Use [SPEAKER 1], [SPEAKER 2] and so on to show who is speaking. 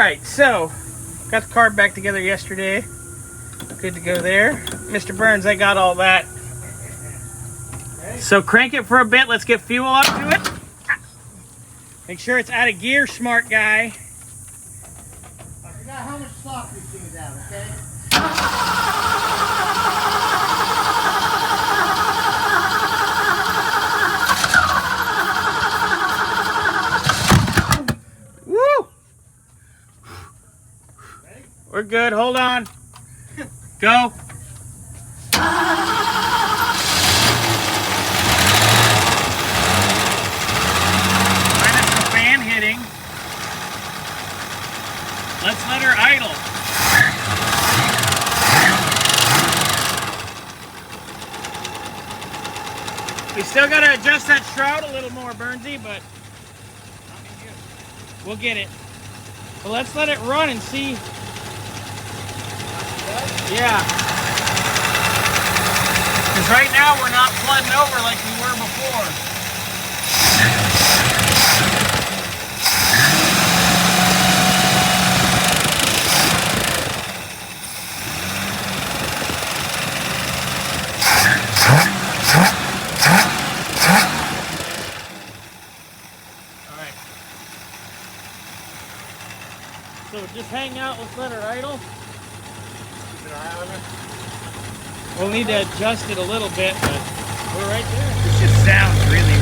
[SPEAKER 1] Alright, so got the carb back together yesterday. Good to go there. Mr. Burns, I got all that. So crank it for a bit. Let's get fuel up to it. Make sure it's out of gear, smart guy.
[SPEAKER 2] I forgot how much slop these things have, okay?
[SPEAKER 1] Woo!
[SPEAKER 2] Ready?
[SPEAKER 1] We're good. Hold on. Go. Minus the fan hitting. Let's let her idle. We still got to adjust that shroud a little more, Burnsy, but we'll get it. So let's let it run and see. Yeah. Because right now we're not flooding over like we were before. Alright. So just hang out, let's let her idle. We'll need to adjust it a little bit, but we're right there. This just sounds really